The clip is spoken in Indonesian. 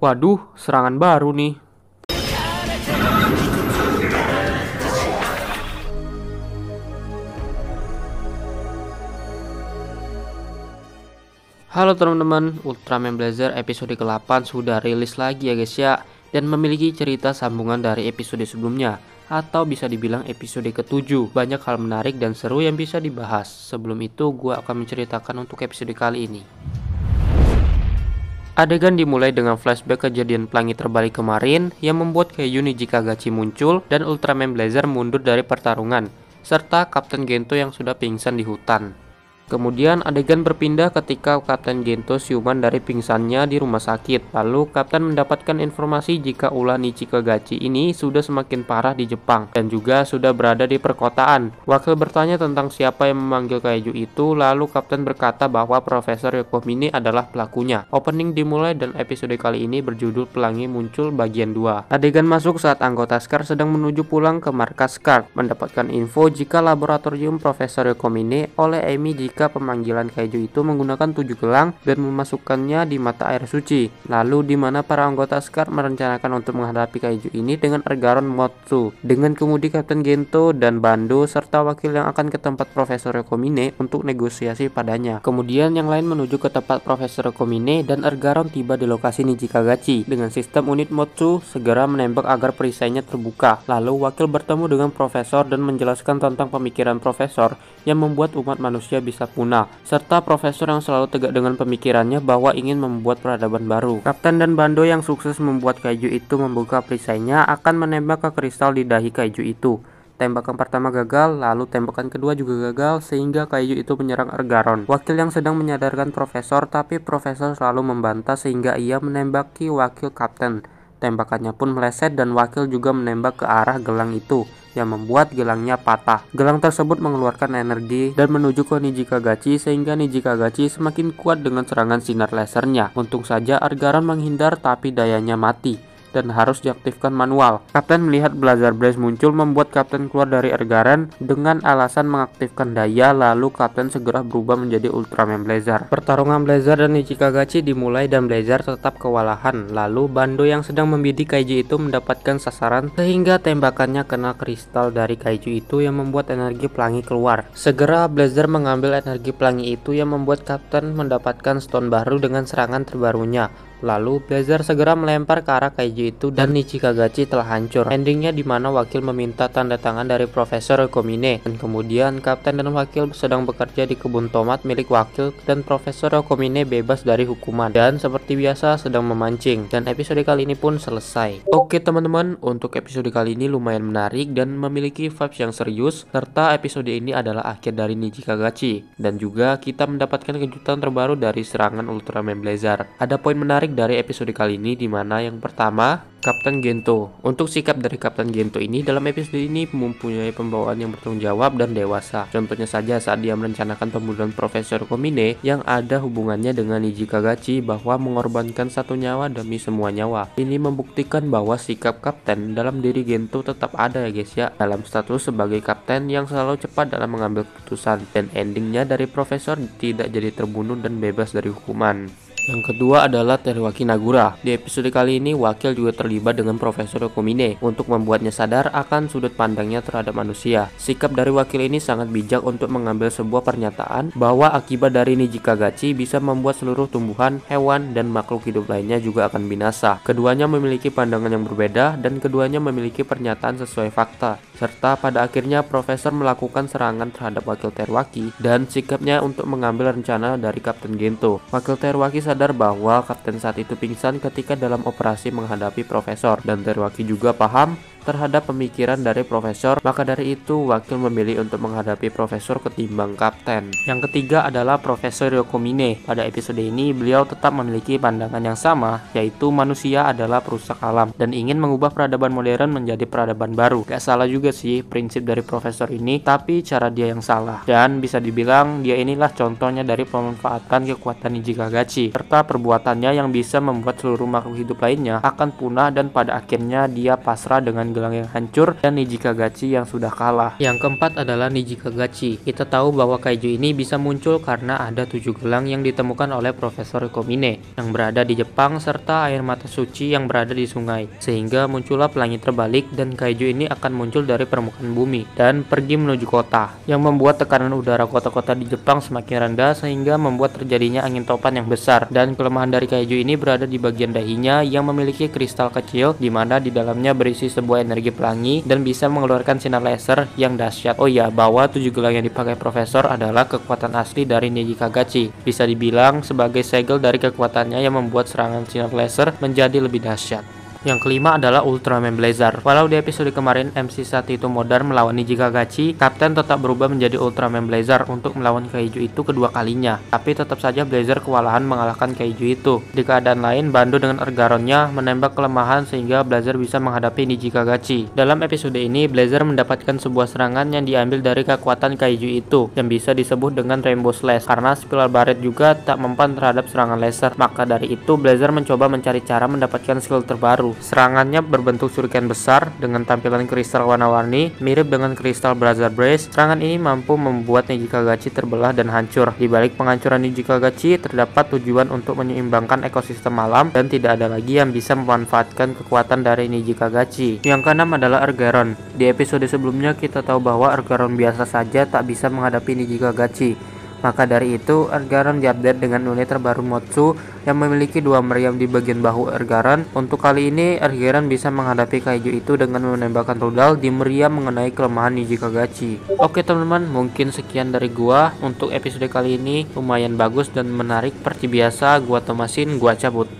Waduh, serangan baru nih. Halo teman-teman, Ultraman Blazer episode ke-8 sudah rilis lagi ya guys ya. Dan memiliki cerita sambungan dari episode sebelumnya, atau bisa dibilang episode ke-7. Banyak hal menarik dan seru yang bisa dibahas. Sebelum itu gue akan menceritakan untuk episode kali ini. Adegan dimulai dengan flashback kejadian pelangi terbalik kemarin yang membuat Kaiju Niji Kagachi muncul dan Ultraman Blazer mundur dari pertarungan, serta Kapten Gento yang sudah pingsan di hutan. Kemudian adegan berpindah ketika Kapten Gento siuman dari pingsannya di rumah sakit. Lalu Kapten mendapatkan informasi jika ulah Niji Kagachi ini sudah semakin parah di Jepang dan juga sudah berada di perkotaan. Wakil bertanya tentang siapa yang memanggil Kaiju itu, lalu Kapten berkata bahwa Profesor Yokomine adalah pelakunya. Opening dimulai dan episode kali ini berjudul Pelangi Muncul bagian 2. Adegan masuk saat anggota SCAR sedang menuju pulang ke markas SCAR, mendapatkan info jika laboratorium Profesor Yokomine oleh Emi jika pemanggilan Kaiju itu menggunakan 7 gelang dan memasukkannya di mata air suci. Lalu di mana para anggota SCAR merencanakan untuk menghadapi Kaiju ini dengan Ergaron Motsu, dengan kemudi Kapten Gento dan Bando serta wakil yang akan ke tempat Profesor Yokomine untuk negosiasi padanya. Kemudian yang lain menuju ke tempat Profesor Yokomine dan Ergaron tiba di lokasi Niji Kagachi. Dengan sistem unit Motsu segera menembak agar perisainya terbuka. Lalu wakil bertemu dengan Profesor dan menjelaskan tentang pemikiran Profesor yang membuat umat manusia bisa punah, serta Profesor yang selalu tegak dengan pemikirannya bahwa ingin membuat peradaban baru. Kapten dan Bando yang sukses membuat Kaiju itu membuka perisainya akan menembak ke kristal di dahi Kaiju itu. Tembakan pertama gagal, lalu tembakan kedua juga gagal sehingga Kaiju itu menyerang Ergaron, wakil yang sedang menyadarkan Profesor, tapi Profesor selalu membantah sehingga ia menembaki wakil Kapten. Tembakannya pun meleset dan wakil juga menembak ke arah gelang itu, yang membuat gelangnya patah. Gelang tersebut mengeluarkan energi dan menuju ke Niji Kagachi sehingga Niji Kagachi semakin kuat dengan serangan sinar lasernya. Untung saja Ergaron menghindar tapi dayanya mati dan harus diaktifkan manual. Kapten melihat Blazer Blaze muncul membuat Kapten keluar dari Ergaron dengan alasan mengaktifkan daya, lalu Kapten segera berubah menjadi Ultraman Blazer. Pertarungan Blazer dan Niji Kagachi dimulai dan Blazer tetap kewalahan. Lalu Bando yang sedang membidik Kaiju itu mendapatkan sasaran sehingga tembakannya kena kristal dari Kaiju itu yang membuat energi pelangi keluar. Segera Blazer mengambil energi pelangi itu yang membuat Kapten mendapatkan stone baru dengan serangan terbarunya. Lalu Blazer segera melempar ke arah Kaiju itu dan Niji Kagachi telah hancur. Endingnya dimana wakil meminta tanda tangan dari Profesor Yokomine, dan kemudian Kapten dan wakil sedang bekerja di kebun tomat milik wakil dan Profesor Yokomine bebas dari hukuman dan seperti biasa sedang memancing. Dan episode kali ini pun selesai. Oke teman-teman, untuk episode kali ini lumayan menarik dan memiliki vibes yang serius, serta episode ini adalah akhir dari Niji Kagachi dan juga kita mendapatkan kejutan terbaru dari serangan Ultraman Blazer. Ada poin menarik dari episode kali ini, dimana yang pertama Kapten Gento. Untuk sikap dari Kapten Gento ini dalam episode ini mempunyai pembawaan yang bertanggung jawab dan dewasa. Contohnya saja saat dia merencanakan pembunuhan Profesor Yokomine yang ada hubungannya dengan Niji Kagachi bahwa mengorbankan satu nyawa demi semua nyawa. Ini membuktikan bahwa sikap Kapten dalam diri Gento tetap ada ya guys ya, dalam status sebagai Kapten yang selalu cepat dalam mengambil keputusan, dan endingnya dari Profesor tidak jadi terbunuh dan bebas dari hukuman. Yang kedua adalah Teruaki Nagura. Di episode kali ini wakil juga terlibat dengan Profesor Yokomine untuk membuatnya sadar akan sudut pandangnya terhadap manusia. Sikap dari wakil ini sangat bijak untuk mengambil sebuah pernyataan bahwa akibat dari Niji Kagachi bisa membuat seluruh tumbuhan, hewan, dan makhluk hidup lainnya juga akan binasa. Keduanya memiliki pandangan yang berbeda dan keduanya memiliki pernyataan sesuai fakta. Serta pada akhirnya Profesor melakukan serangan terhadap wakil Teruaki dan sikapnya untuk mengambil rencana dari Kapten Gento. Wakil Teruaki sadar bahwa Kapten saat itu pingsan ketika dalam operasi menghadapi Profesor, dan Teruaki juga paham terhadap pemikiran dari Profesor, maka dari itu wakil memilih untuk menghadapi Profesor ketimbang Kapten. Yang ketiga adalah Profesor Yokomine. Pada episode ini beliau tetap memiliki pandangan yang sama, yaitu manusia adalah perusak alam dan ingin mengubah peradaban modern menjadi peradaban baru. Gak salah juga sih prinsip dari Profesor ini, tapi cara dia yang salah, dan bisa dibilang dia inilah contohnya dari pemanfaatan kekuatan Niji Kagachi serta perbuatannya yang bisa membuat seluruh makhluk hidup lainnya akan punah dan pada akhirnya dia pasrah dengan gelang yang hancur dan Niji Kagachi yang sudah kalah. Yang keempat adalah Niji Kagachi. Kita tahu bahwa kaiju ini bisa muncul karena ada 7 gelang yang ditemukan oleh Profesor Komine yang berada di Jepang serta air mata suci yang berada di sungai, sehingga muncullah pelangi terbalik dan kaiju ini akan muncul dari permukaan bumi dan pergi menuju kota, yang membuat tekanan udara kota-kota di Jepang semakin rendah sehingga membuat terjadinya angin topan yang besar. Dan kelemahan dari kaiju ini berada di bagian dahinya yang memiliki kristal kecil di mana di dalamnya berisi sebuah energi pelangi dan bisa mengeluarkan sinar laser yang dahsyat. Oh ya, bahwa 7 gelang yang dipakai Profesor adalah kekuatan asli dari Niji Kagachi. Bisa dibilang sebagai segel dari kekuatannya yang membuat serangan sinar laser menjadi lebih dahsyat. Yang kelima adalah Ultraman Blazer. Walau di episode kemarin MC saat itu modern melawan Niji Kagachi, Kapten tetap berubah menjadi Ultraman Blazer untuk melawan kaiju itu kedua kalinya. Tapi tetap saja Blazer kewalahan mengalahkan kaiju itu. Di keadaan lain, Bando dengan Ergaronnya menembak kelemahan sehingga Blazer bisa menghadapi Niji Kagachi. Dalam episode ini, Blazer mendapatkan sebuah serangan yang diambil dari kekuatan kaiju itu, yang bisa disebut dengan Rainbow Slash, karena Spiral Barret juga tak mempan terhadap serangan laser. Maka dari itu, Blazer mencoba mencari cara mendapatkan skill terbaru. Serangannya berbentuk shuriken besar dengan tampilan kristal warna-warni mirip dengan kristal Brother Brace. Serangan ini mampu membuat Niji Kagachi terbelah dan hancur. Di balik penghancuran Niji Kagachi terdapat tujuan untuk menyeimbangkan ekosistem malam dan tidak ada lagi yang bisa memanfaatkan kekuatan dari Niji Kagachi. Yang keenam adalah Ergaron. Di episode sebelumnya kita tahu bahwa Ergaron biasa saja tak bisa menghadapi Niji Kagachi. Maka dari itu, Ergaron diupdate dengan unit terbaru Motsu yang memiliki 2 meriam di bagian bahu Ergaron. Untuk kali ini, Ergaron bisa menghadapi kaiju itu dengan menembakkan rudal di meriam mengenai kelemahan Niji Kagachi. Oke teman-teman, mungkin sekian dari gua untuk episode kali ini. Lumayan bagus dan menarik. Seperti biasa, gua Thomasin, gua cabut.